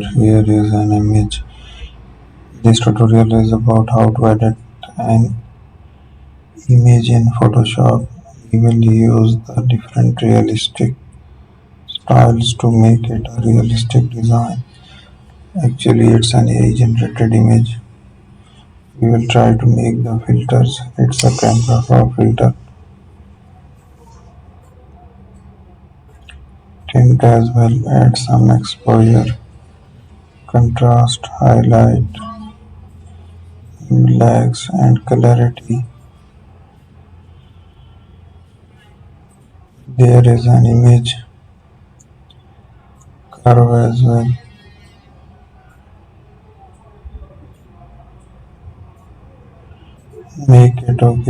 exposure. Here is an image. This tutorial is about how to edit an image in Photoshop. We will use the different realistic styles to make it a realistic design. Actually, it's an AI generated image. We will try to make the filters. It's a camera raw filter. Tint as well. Add some exposure, contrast, highlight, blacks, and clarity. There is an image curve as well. Make it okay.